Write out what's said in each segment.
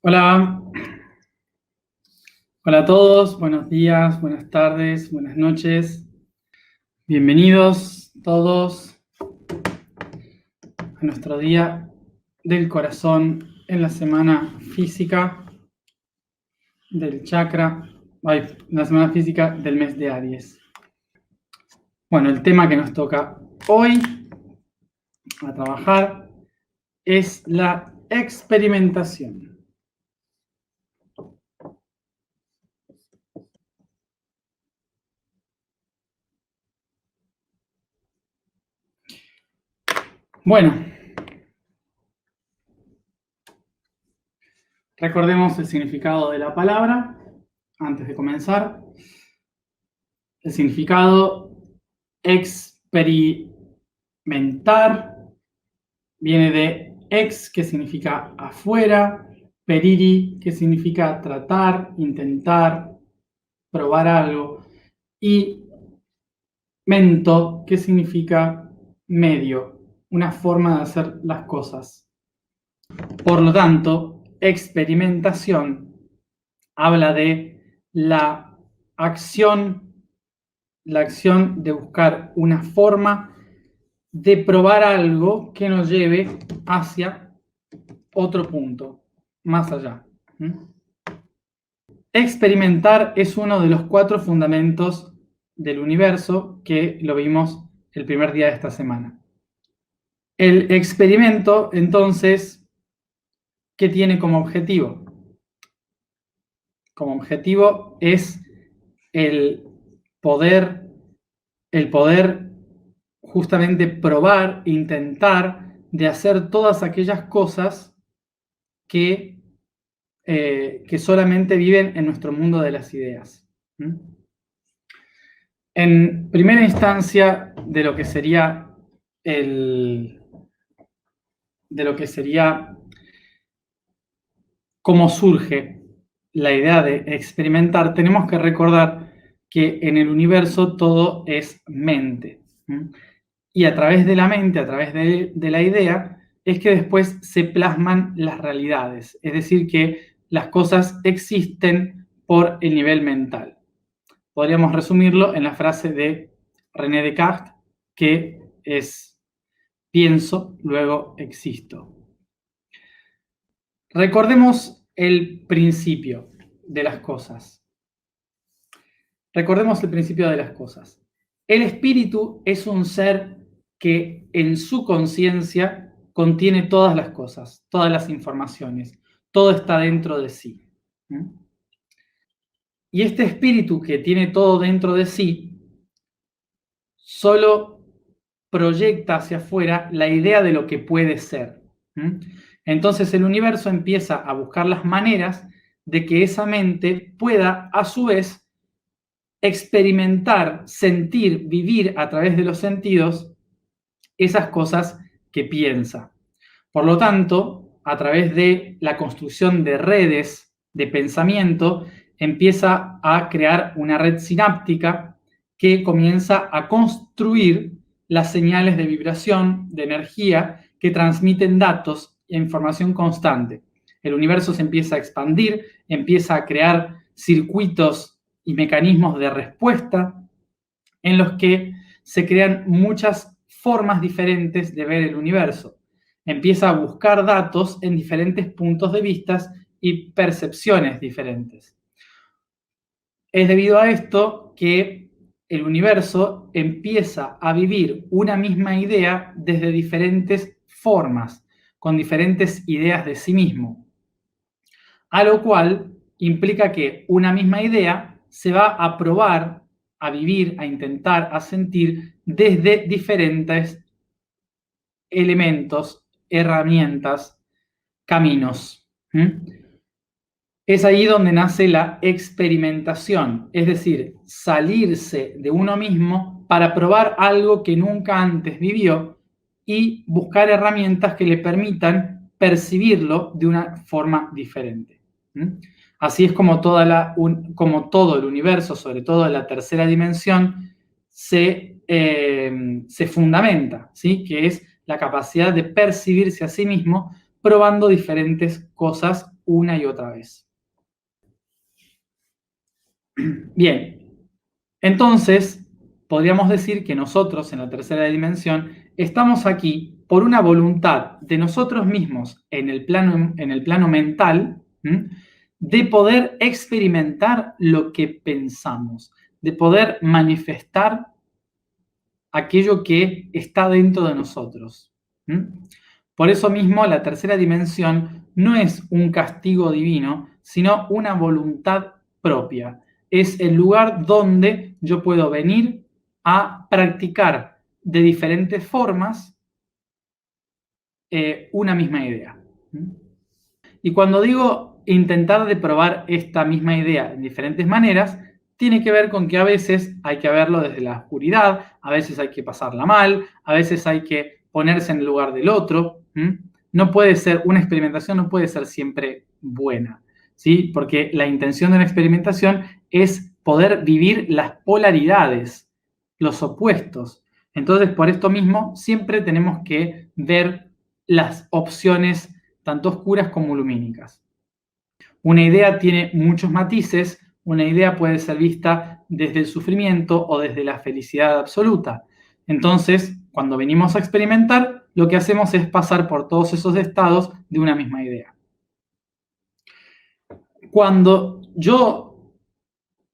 Hola, hola a todos, buenos días, buenas tardes, buenas noches. Bienvenidos todos a nuestro día del corazón en la semana física del chakra, la semana física del mes de Aries. Bueno, el tema que nos toca hoy a trabajar es la experimentación. Bueno, recordemos el significado de la palabra antes de comenzar. El significado experimentar viene de ex, que significa afuera, periri, que significa tratar, intentar, probar algo, y mento, que significa medio, una forma de hacer las cosas. Por lo tanto, experimentación habla de la acción de buscar una forma de probar algo que nos lleve hacia otro punto, más allá. Experimentar es uno de los 4 fundamentos del universo que lo vimos el primer día de esta semana. El experimento, entonces, ¿qué tiene como objetivo? Como objetivo es el poder justamente probar, intentar de hacer todas aquellas cosas que solamente viven en nuestro mundo de las ideas. En primera instancia, de lo que sería cómo surge la idea de experimentar, tenemos que recordar que en el universo todo es mente. Y a través de la mente, a través de la idea, es que después se plasman las realidades. Es decir, que las cosas existen por el nivel mental. Podríamos resumirlo en la frase de René Descartes, que es: pienso, luego existo. Recordemos el principio de las cosas. Recordemos el principio de las cosas. El espíritu es un ser que en su conciencia contiene todas las cosas, todas las informaciones, todo está dentro de sí. Y este espíritu que tiene todo dentro de sí, solo proyecta hacia afuera la idea de lo que puede ser. Entonces el universo empieza a buscar las maneras de que esa mente pueda, a su vez, experimentar, sentir, vivir a través de los sentidos esas cosas que piensa. Por lo tanto, a través de la construcción de redes de pensamiento, empieza a crear una red sináptica que comienza a construir las señales de vibración, de energía, que transmiten datos e información constante. El universo se empieza a expandir, empieza a crear circuitos y mecanismos de respuesta en los que se crean muchas formas diferentes de ver el universo. Empieza a buscar datos en diferentes puntos de vista y percepciones diferentes. Es debido a esto que el universo empieza a vivir una misma idea desde diferentes formas, con diferentes ideas de sí mismo. A lo cual implica que una misma idea se va a probar, a vivir, a intentar, a sentir desde diferentes elementos, herramientas, caminos. Es ahí donde nace la experimentación, es decir, salirse de uno mismo para probar algo que nunca antes vivió y buscar herramientas que le permitan percibirlo de una forma diferente. Así es como todo el universo, sobre todo la tercera dimensión, se fundamenta, ¿sí? Que es la capacidad de percibirse a sí mismo probando diferentes cosas una y otra vez. Bien, entonces podríamos decir que nosotros en la tercera dimensión estamos aquí por una voluntad de nosotros mismos en el plano mental, de poder experimentar lo que pensamos, de poder manifestar aquello que está dentro de nosotros. Por eso mismo la tercera dimensión no es un castigo divino, sino una voluntad propia. Es el lugar donde yo puedo venir a practicar de diferentes formas una misma idea. Y cuando digo intentar de probar esta misma idea en diferentes maneras, tiene que ver con que a veces hay que verlo desde la oscuridad, a veces hay que pasarla mal, a veces hay que ponerse en el lugar del otro. No puede ser, una experimentación no puede ser siempre buena, ¿sí? Porque la intención de una experimentación es poder vivir las polaridades, los opuestos. Entonces, por esto mismo, siempre tenemos que ver las opciones tanto oscuras como lumínicas. Una idea tiene muchos matices, una idea puede ser vista desde el sufrimiento o desde la felicidad absoluta. Entonces, cuando venimos a experimentar, lo que hacemos es pasar por todos esos estados de una misma idea. Cuando yo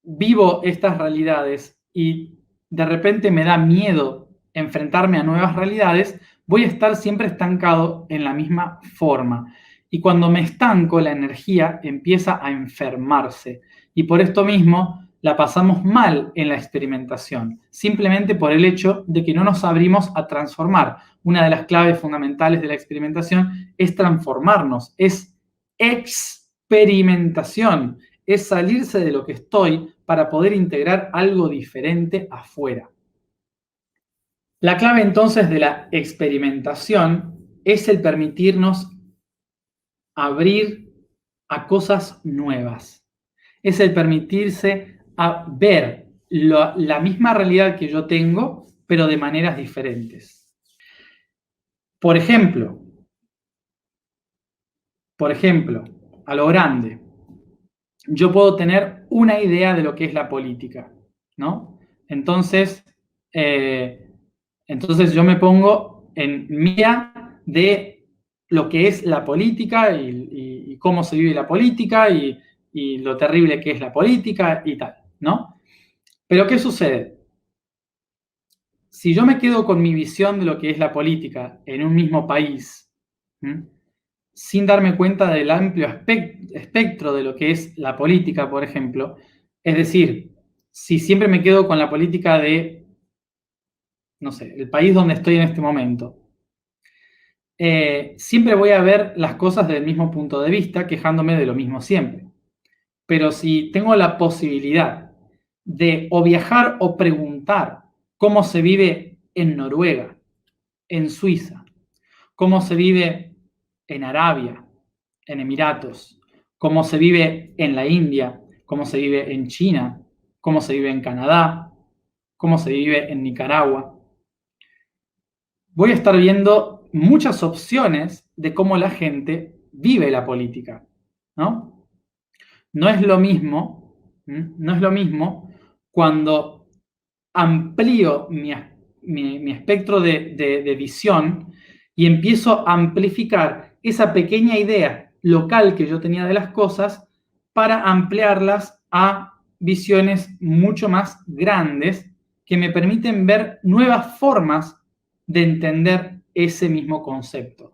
vivo estas realidades y de repente me da miedo enfrentarme a nuevas realidades, voy a estar siempre estancado en la misma forma. Y cuando me estanco, la energía empieza a enfermarse. Y por esto mismo la pasamos mal en la experimentación, simplemente por el hecho de que no nos abrimos a transformar. Una de las claves fundamentales de la experimentación es transformarnos, es experimentación, es salirse de lo que estoy para poder integrar algo diferente afuera. La clave entonces de la experimentación es el permitirnos abrir a cosas nuevas. Es el permitirse a ver la misma realidad que yo tengo, pero de maneras diferentes. Por ejemplo, a lo grande, yo puedo tener una idea de lo que es la política, ¿no? Entonces yo me pongo en mira de lo que es la política y cómo se vive la política y lo terrible que es la política y tal, ¿no? Pero ¿qué sucede? Si yo me quedo con mi visión de lo que es la política en un mismo país, sin darme cuenta del amplio espectro de lo que es la política, por ejemplo, es decir, si siempre me quedo con la política de, no sé, el país donde estoy en este momento, siempre voy a ver las cosas desde el mismo punto de vista, quejándome de lo mismo siempre. Pero si tengo la posibilidad de o viajar o preguntar cómo se vive en Noruega, en Suiza, cómo se vive en Arabia, en Emiratos, cómo se vive en la India, cómo se vive en China, cómo se vive en Canadá, cómo se vive en Nicaragua, voy a estar viendo muchas opciones de cómo la gente vive la política, ¿no? No es lo mismo cuando amplío mi espectro de visión y empiezo a amplificar esa pequeña idea local que yo tenía de las cosas para ampliarlas a visiones mucho más grandes que me permiten ver nuevas formas de entender ese mismo concepto.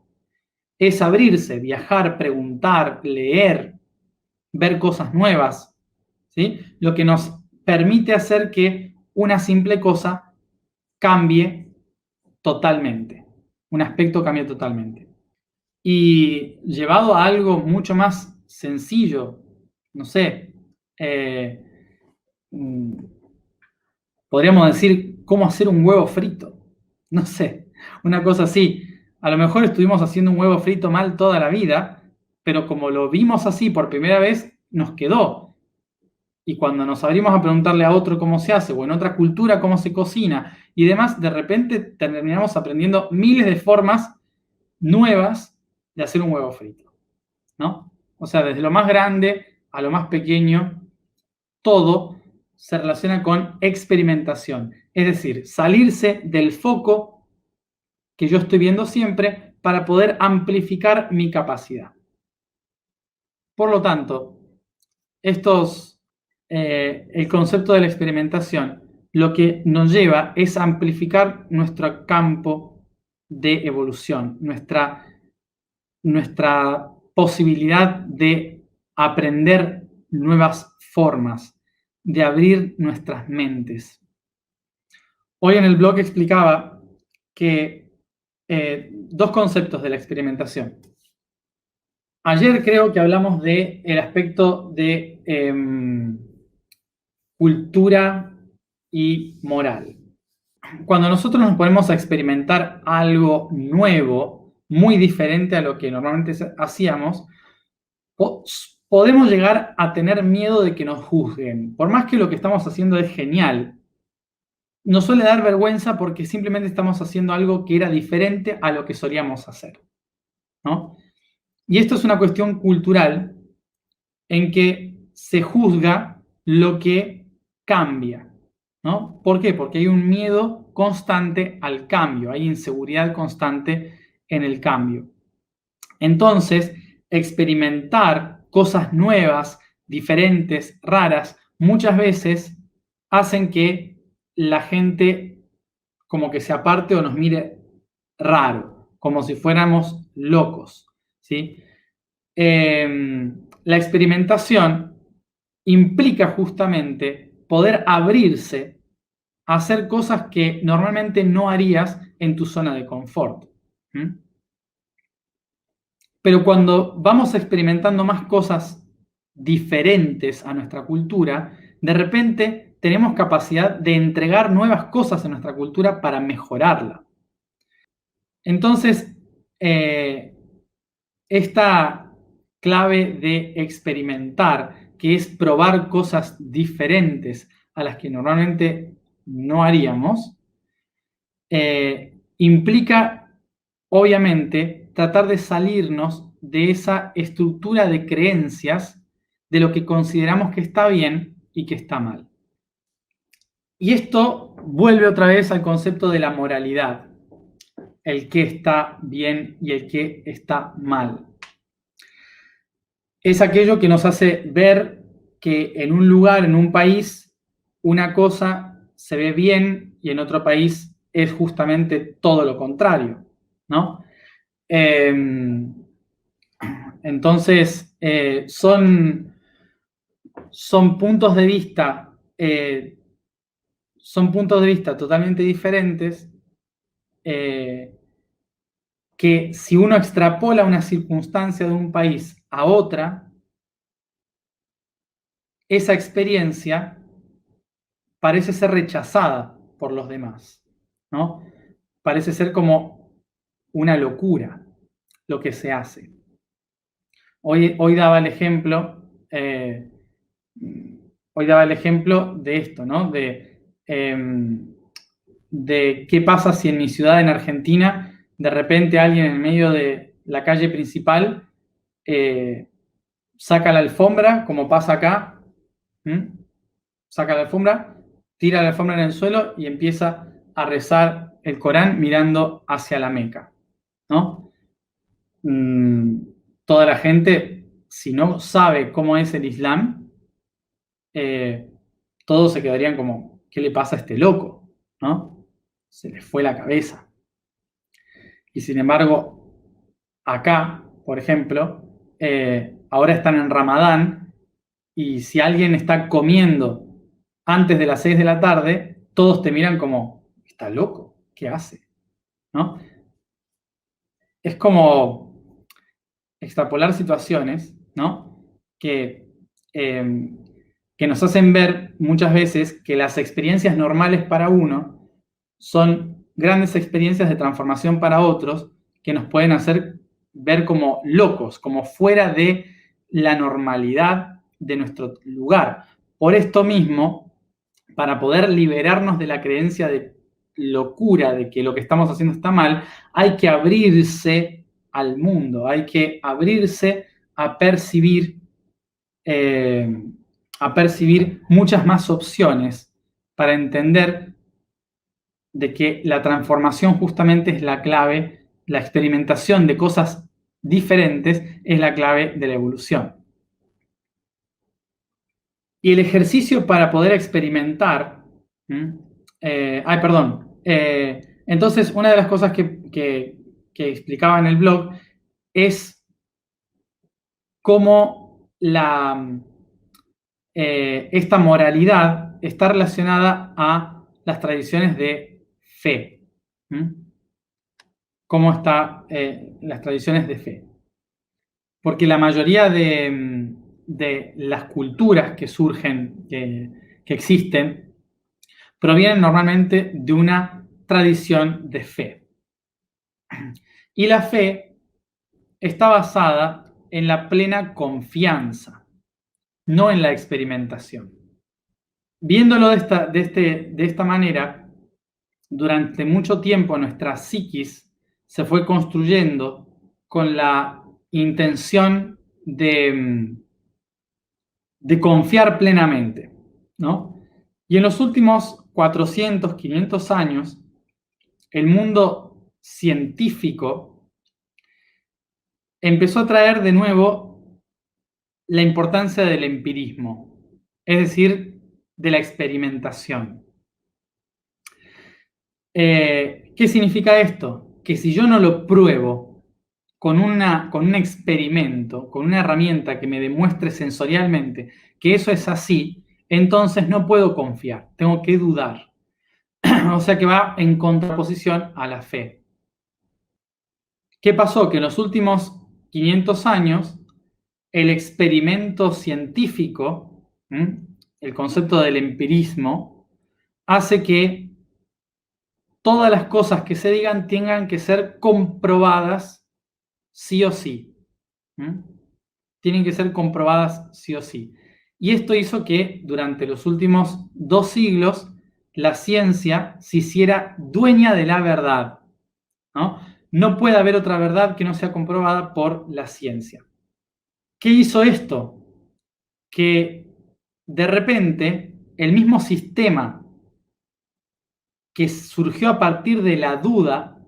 Es abrirse, viajar, preguntar, leer, ver cosas nuevas, ¿sí? Lo que nos permite hacer que una simple cosa cambie totalmente, un aspecto cambie totalmente. Y llevado a algo mucho más sencillo, no sé, podríamos decir cómo hacer un huevo frito, no sé, una cosa así. A lo mejor estuvimos haciendo un huevo frito mal toda la vida, pero como lo vimos así por primera vez, nos quedó. Y cuando nos abrimos a preguntarle a otro cómo se hace, o en otra cultura cómo se cocina, y demás, de repente terminamos aprendiendo miles de formas nuevas de hacer un huevo frito, ¿no? O sea, desde lo más grande a lo más pequeño, todo se relaciona con experimentación. Es decir, salirse del foco que yo estoy viendo siempre para poder amplificar mi capacidad. Por lo tanto, el concepto de la experimentación lo que nos lleva es a amplificar nuestro campo de evolución, nuestra posibilidad de aprender nuevas formas, de abrir nuestras mentes. Hoy en el blog explicaba que dos conceptos de la experimentación. Ayer creo que hablamos del aspecto de cultura y moral. Cuando nosotros nos ponemos a experimentar algo nuevo, muy diferente a lo que normalmente hacíamos, podemos llegar a tener miedo de que nos juzguen. Por más que lo que estamos haciendo es genial, nos suele dar vergüenza porque simplemente estamos haciendo algo que era diferente a lo que solíamos hacer, ¿no? Y esto es una cuestión cultural en que se juzga lo que cambia, ¿no? ¿Por qué? Porque hay un miedo constante al cambio, hay inseguridad constante en el cambio. Entonces, experimentar cosas nuevas, diferentes, raras, muchas veces hacen que la gente como que se aparte o nos mire raro, como si fuéramos locos, ¿sí? La experimentación implica justamente poder abrirse a hacer cosas que normalmente no harías en tu zona de confort. Pero cuando vamos experimentando más cosas diferentes a nuestra cultura, de repente tenemos capacidad de entregar nuevas cosas en nuestra cultura para mejorarla. Entonces, esta clave de experimentar, que es probar cosas diferentes a las que normalmente no haríamos, implica, obviamente, tratar de salirnos de esa estructura de creencias de lo que consideramos que está bien y que está mal. Y esto vuelve otra vez al concepto de la moralidad, el que está bien y el que está mal. Es aquello que nos hace ver que en un lugar, en un país, una cosa se ve bien y en otro país es justamente todo lo contrario, ¿no? Entonces, son puntos de vista, totalmente diferentes, que si uno extrapola una circunstancia de un país a otra, esa experiencia parece ser rechazada por los demás, ¿no? Parece ser como una locura lo que se hace. Hoy daba el ejemplo de esto, ¿no? De qué pasa si en mi ciudad, en Argentina, de repente alguien en medio de la calle principal saca la alfombra, como pasa acá, saca la alfombra, tira la alfombra en el suelo y empieza a rezar el Corán mirando hacia la Meca, ¿no? Toda la gente, si no sabe cómo es el Islam, todos se quedarían como, ¿qué le pasa a este loco? ¿No? Se les fue la cabeza. Y sin embargo, acá, por ejemplo, ahora están en Ramadán y si alguien está comiendo antes de las 6 de la tarde, todos te miran como, ¿está loco? ¿Qué hace? ¿No? Es como extrapolar situaciones, ¿no? Que nos hacen ver muchas veces que las experiencias normales para uno son grandes experiencias de transformación para otros que nos pueden hacer ver como locos, como fuera de la normalidad de nuestro lugar. Por esto mismo, para poder liberarnos de la creencia de locura, de que lo que estamos haciendo está mal, hay que abrirse al mundo, hay que abrirse a percibir, muchas más opciones para entender de que la transformación justamente es la clave, la experimentación de cosas diferentes es la clave de la evolución. Y el ejercicio para poder experimentar, entonces una de las cosas que explicaba en el blog es cómo esta moralidad está relacionada a las tradiciones de fe. ¿Cómo están las tradiciones de fe? Porque la mayoría de las culturas que surgen, que existen, provienen normalmente de una tradición de fe. Y la fe está basada en la plena confianza, no en la experimentación. Viéndolo de esta manera, durante mucho tiempo nuestra psiquis se fue construyendo con la intención de confiar plenamente, ¿no? Y en los últimos 400, 500 años, el mundo científico empezó a traer de nuevo la importancia del empirismo, es decir, de la experimentación. ¿Qué significa esto? Que si yo no lo pruebo con un experimento, con una herramienta que me demuestre sensorialmente que eso es así, entonces no puedo confiar, tengo que dudar. O sea que va en contraposición a la fe. ¿Qué pasó? Que en los últimos 500 años el experimento científico, el concepto del empirismo, hace que todas las cosas que se digan tengan que ser comprobadas sí o sí. Tienen que ser comprobadas sí o sí. Y esto hizo que durante los últimos 2 siglos la ciencia se hiciera dueña de la verdad, ¿no? No puede haber otra verdad que no sea comprobada por la ciencia. ¿Qué hizo esto? Que de repente el mismo sistema que surgió a partir de la duda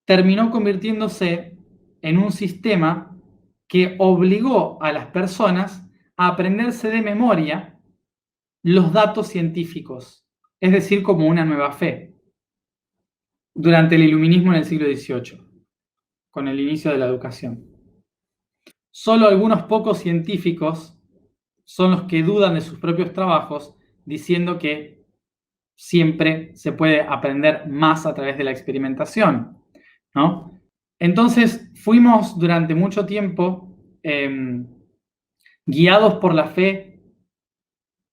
terminó convirtiéndose en un sistema que obligó a las personas a aprenderse de memoria los datos científicos, es decir, como una nueva fe, durante el iluminismo en el siglo XVIII, con el inicio de la educación. Solo algunos pocos científicos son los que dudan de sus propios trabajos, diciendo que siempre se puede aprender más a través de la experimentación, ¿no? Entonces fuimos durante mucho tiempo guiados por la fe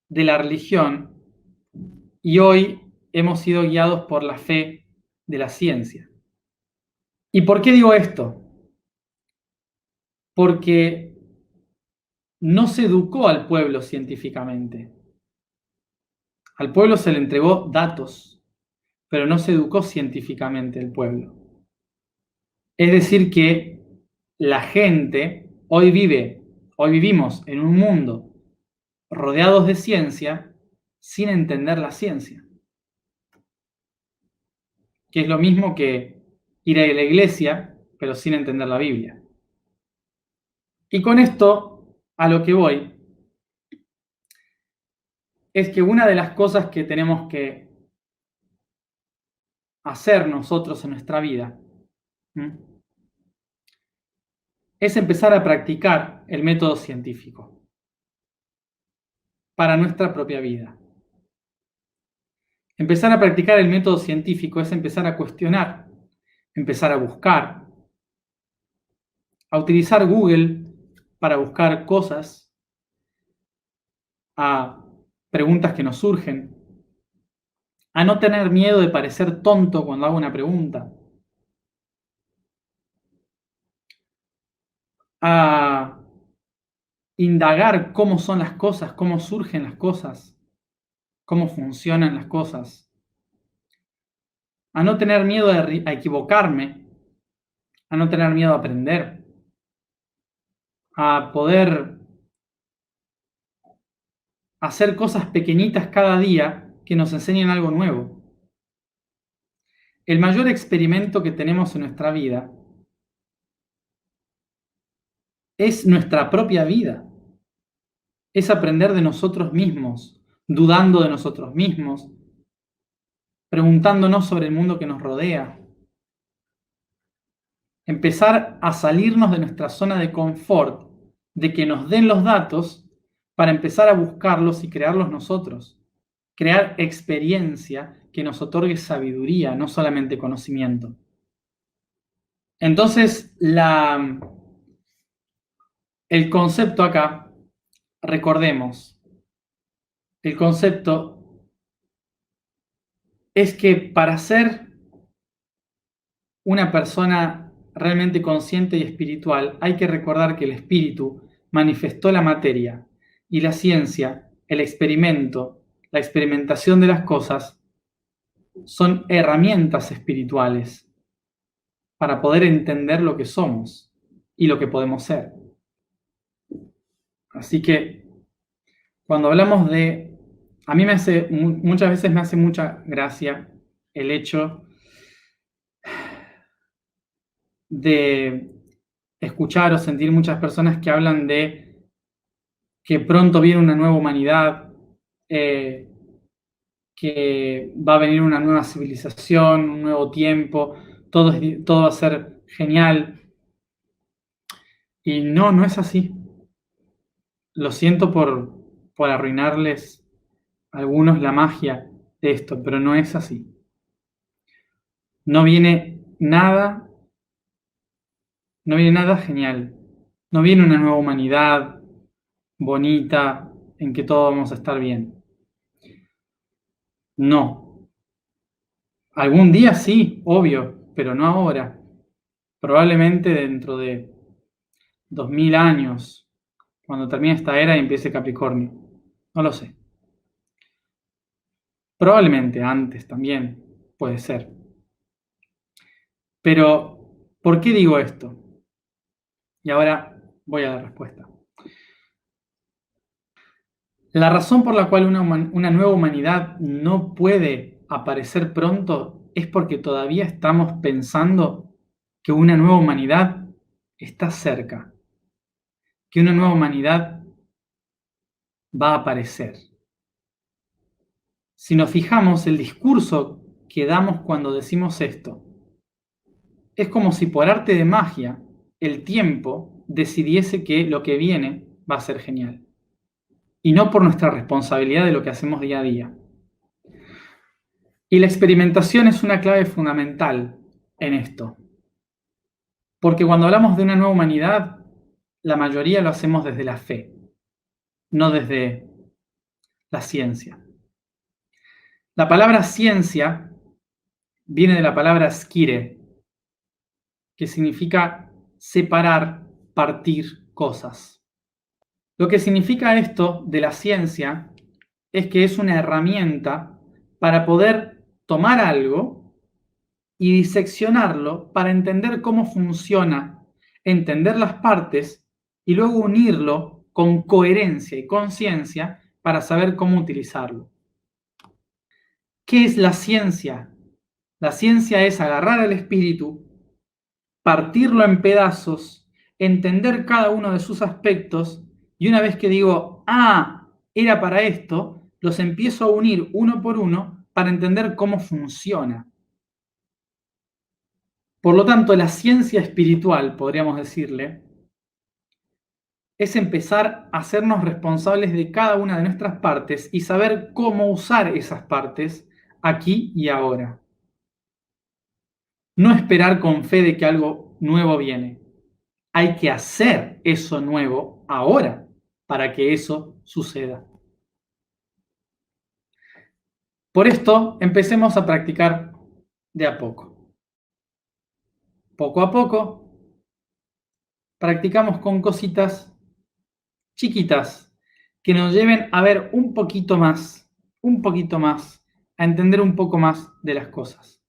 de la religión y hoy hemos sido guiados por la fe de la ciencia. ¿Y por qué digo esto? Porque no se educó al pueblo científicamente. Al pueblo se le entregó datos, pero no se educó científicamente el pueblo. Es decir, que la gente hoy vivimos en un mundo rodeados de ciencia sin entender la ciencia. Que es lo mismo que ir a la iglesia, pero sin entender la Biblia. Y con esto, a lo que voy, es que una de las cosas que tenemos que hacer nosotros en nuestra vida es empezar a practicar el método científico para nuestra propia vida. Empezar a practicar el método científico es empezar a cuestionar, empezar a buscar, a utilizar Google para buscar cosas, a preguntas que nos surgen, a no tener miedo de parecer tonto cuando hago una pregunta, a indagar cómo son las cosas, cómo surgen las cosas, cómo funcionan las cosas, a no tener miedo a equivocarme, a no tener miedo a aprender, a poder hacer cosas pequeñitas cada día que nos enseñen algo nuevo. El mayor experimento que tenemos en nuestra vida es nuestra propia vida. Es aprender de nosotros mismos, dudando de nosotros mismos, preguntándonos sobre el mundo que nos rodea. Empezar a salirnos de nuestra zona de confort, de que nos den los datos para empezar a buscarlos y crearlos nosotros. Crear experiencia que nos otorgue sabiduría, no solamente conocimiento. Entonces, el concepto acá, recordemos, el concepto es que para ser una persona realmente consciente y espiritual, hay que recordar que el espíritu manifestó la materia y la ciencia, el experimento, la experimentación de las cosas, son herramientas espirituales para poder entender lo que somos y lo que podemos ser. Así que cuando hablamos de... A mí muchas veces me hace mucha gracia el hecho de escuchar o sentir muchas personas que hablan de que pronto viene una nueva humanidad, que va a venir una nueva civilización, un nuevo tiempo, todo va a ser genial. Y no es así. Lo siento por arruinarles a algunos la magia de esto, pero no es así. No viene nada genial. No viene una nueva humanidad bonita en que todos vamos a estar bien. No. Algún día sí, obvio, pero no ahora. Probablemente dentro de 2000 años, cuando termine esta era y empiece Capricornio. No lo sé. Probablemente antes también, puede ser. Pero, ¿por qué digo esto? Y ahora voy a la respuesta. La razón por la cual una nueva humanidad no puede aparecer pronto es porque todavía estamos pensando que una nueva humanidad está cerca, que una nueva humanidad va a aparecer. Si nos fijamos, el discurso que damos cuando decimos esto es como si por arte de magia el tiempo decidiese que lo que viene va a ser genial. Y no por nuestra responsabilidad de lo que hacemos día a día. Y la experimentación es una clave fundamental en esto. Porque cuando hablamos de una nueva humanidad, la mayoría lo hacemos desde la fe, no desde la ciencia. La palabra ciencia viene de la palabra skire, que significa separar, partir cosas. Lo que significa esto de la ciencia es que es una herramienta para poder tomar algo y diseccionarlo para entender cómo funciona, entender las partes y luego unirlo con coherencia y conciencia para saber cómo utilizarlo. ¿Qué es la ciencia? La ciencia es agarrar al espíritu, partirlo en pedazos, entender cada uno de sus aspectos y una vez que digo, era para esto, los empiezo a unir uno por uno para entender cómo funciona. Por lo tanto, la ciencia espiritual, podríamos decirle, es empezar a hacernos responsables de cada una de nuestras partes y saber cómo usar esas partes aquí y ahora. No esperar con fe de que algo nuevo viene. Hay que hacer eso nuevo ahora para que eso suceda. Por esto, empecemos a practicar de a poco. Poco a poco, practicamos con cositas chiquitas que nos lleven a ver un poquito más, a entender un poco más de las cosas.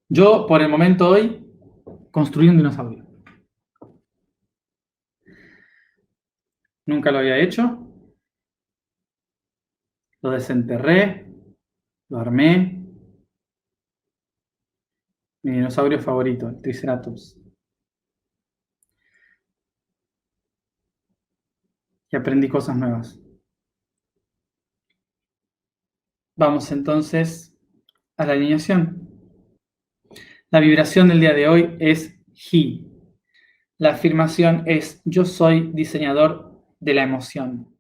Yo, por el momento hoy, construí un dinosaurio. Nunca lo había hecho. Lo desenterré, lo armé. Mi dinosaurio favorito, el Triceratops. Y aprendí cosas nuevas. Vamos entonces a la alineación. La vibración del día de hoy es He. La afirmación es: yo soy diseñador de la emoción.